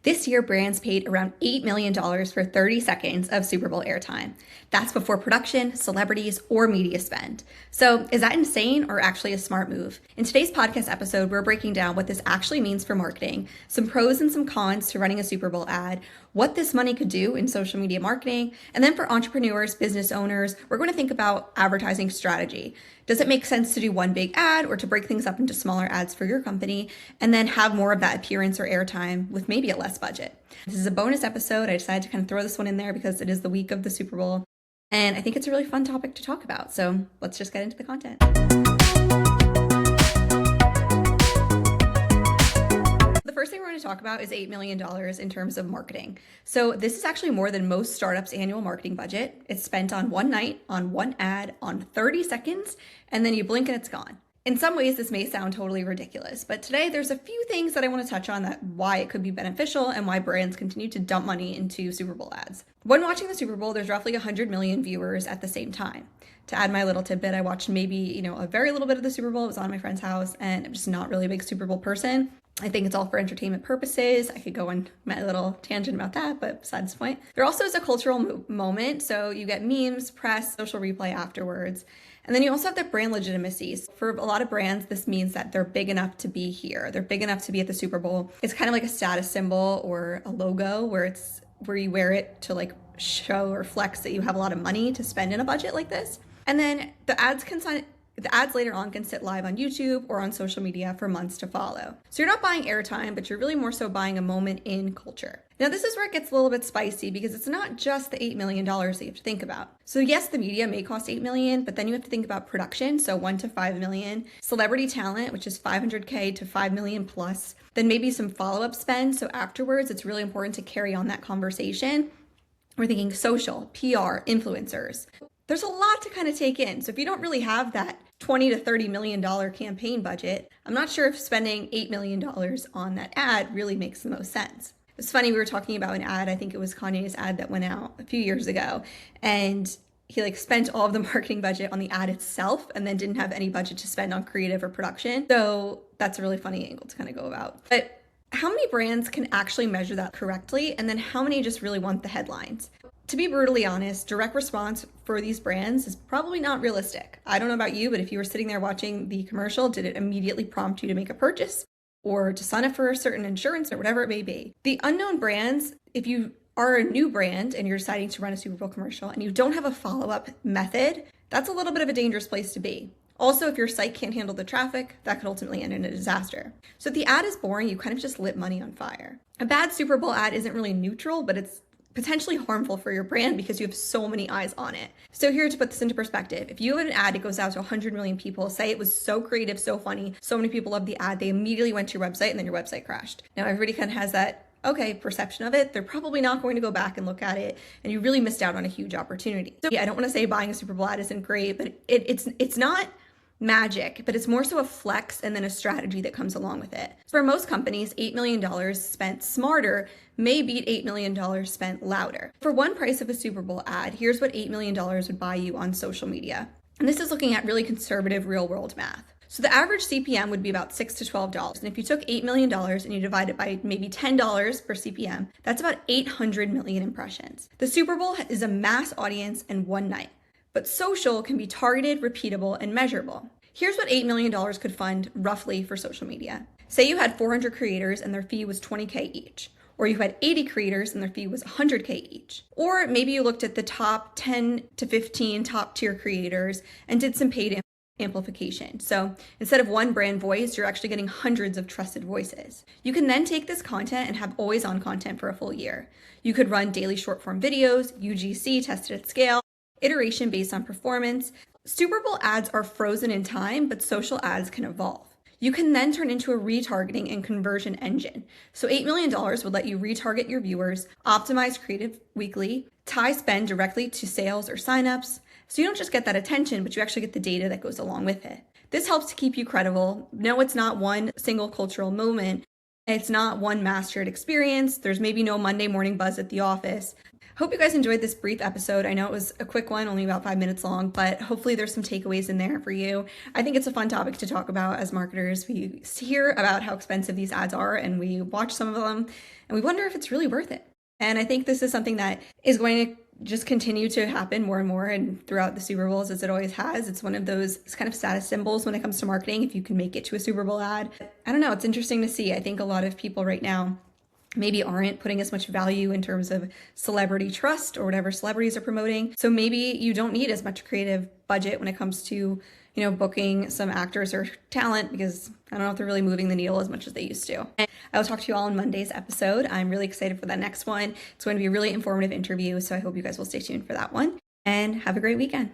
This year, brands paid around $8 million for 30 seconds of Super Bowl airtime. That's before production, celebrities, or media spend. So is that insane or actually a smart move? In today's podcast episode, we're breaking down what this actually means for marketing, some pros and some cons to running a Super Bowl ad, what this money could do in social media marketing, and then for entrepreneurs, business owners, we're going to think about advertising strategy. Does it make sense to do one big ad or to break things up into smaller ads for your company and then have more of that appearance or airtime with maybe a less budget? This is a bonus episode. I decided to kind of throw this one in there because it is the week of the Super Bowl. And I think it's a really fun topic to talk about. So let's just get into the content. The first thing we're going to talk about is $8 million in terms of marketing. So this is actually more than most startups' annual marketing budget. It's spent on one night, on one ad, on 30 seconds, and then you blink and it's gone. In some ways, this may sound totally ridiculous, but today there's a few things that I want to touch on that why it could be beneficial and why brands continue to dump money into Super Bowl ads. When watching the Super Bowl, there's roughly 100 million viewers at the same time. To add my little tidbit, I watched maybe, a very little bit of the Super Bowl. It was on my friend's house, and I'm just not really a big Super Bowl person. I think it's all for entertainment purposes. I could go on my little tangent about that, but besides the point. There also is a cultural moment, so you get memes, press, social replay afterwards. And then you also have the brand legitimacy. For a lot of brands, this means that they're big enough to be here. They're big enough to be at the Super Bowl. It's kind of like a status symbol or a logo where you wear it to like show or flex that you have a lot of money to spend in a budget like this. And then the ads later on can sit live on YouTube or on social media for months to follow. So you're not buying airtime, but you're really more so buying a moment in culture. Now, this is where it gets a little bit spicy because it's not just the $8 million that you have to think about. So yes, the media may cost $8 million, but then you have to think about production. So $1 to $5 million, celebrity talent, which is $500K to $5 million plus, then maybe some follow-up spend. So afterwards, it's really important to carry on that conversation. We're thinking social, PR, influencers. There's a lot to kind of take in. So if you don't really have that $20 to $30 million campaign budget, I'm not sure if spending $8 million on that ad really makes the most sense. It's funny, we were talking about an ad, I think it was Kanye's ad that went out a few years ago, and he spent all of the marketing budget on the ad itself and then didn't have any budget to spend on creative or production. So that's a really funny angle to kind of go about. But how many brands can actually measure that correctly? And then how many just really want the headlines? To be brutally honest, direct response for these brands is probably not realistic. I don't know about you, but if you were sitting there watching the commercial, did it immediately prompt you to make a purchase or to sign up for a certain insurance or whatever it may be? The unknown brands, if you are a new brand and you're deciding to run a Super Bowl commercial and you don't have a follow-up method, that's a little bit of a dangerous place to be. Also, if your site can't handle the traffic, that could ultimately end in a disaster. So if the ad is boring, you kind of just lit money on fire. A bad Super Bowl ad isn't really neutral, but it's potentially harmful for your brand because you have so many eyes on it. So here to put this into perspective, if you have an ad, it goes out to 100 million people, say it was so creative, so funny, so many people loved the ad, they immediately went to your website and then your website crashed. Now everybody kind of has that perception of it. They're probably not going to go back and look at it, and you really missed out on a huge opportunity. So yeah, I don't want to say buying a Super Bowl ad isn't great, but it's not magic, but it's more so a flex and then a strategy that comes along with it. For most companies, $8 million spent smarter may beat $8 million spent louder. For one price of a Super Bowl ad, here's what $8 million would buy you on social media. And this is looking at really conservative real world math. So the average CPM would be about $6 to $12. And if you took $8 million and you divide it by maybe $10 per CPM, that's about 800 million impressions. The Super Bowl is a mass audience and one night. But social can be targeted, repeatable, and measurable. Here's what $8 million could fund roughly for social media. Say you had 400 creators and their fee was $20K each. Or you had 80 creators and their fee was $100K each. Or maybe you looked at the top 10 to 15 top tier creators and did some paid amplification. So instead of one brand voice, you're actually getting hundreds of trusted voices. You can then take this content and have always on content for a full year. You could run daily short form videos, UGC tested at scale, iteration based on performance. Super Bowl ads are frozen in time, but social ads can evolve. You can then turn into a retargeting and conversion engine. So $8 million would let you retarget your viewers, optimize creative weekly, tie spend directly to sales or signups. So you don't just get that attention, but you actually get the data that goes along with it. This helps to keep you credible. No, it's not one single cultural moment. It's not one mastered experience. There's maybe no Monday morning buzz at the office. Hope you guys enjoyed this brief episode. I know it was a quick one, only about 5 minutes long, but hopefully there's some takeaways in there for you. I think it's a fun topic to talk about as marketers. We hear about how expensive these ads are and we watch some of them and we wonder if it's really worth it. And I think this is something that is going to just continue to happen more and more and throughout the Super Bowls, as it always has. It's one of those kind of status symbols when it comes to marketing, if you can make it to a Super Bowl ad. I don't know, it's interesting to see. I think a lot of people right now maybe aren't putting as much value in terms of celebrity trust or whatever celebrities are promoting. So maybe you don't need as much creative budget when it comes to, booking some actors or talent, because I don't know if they're really moving the needle as much as they used to. And I will talk to you all on Monday's episode. I'm really excited for that next one. It's going to be a really informative interview, so I hope you guys will stay tuned for that one. And have a great weekend.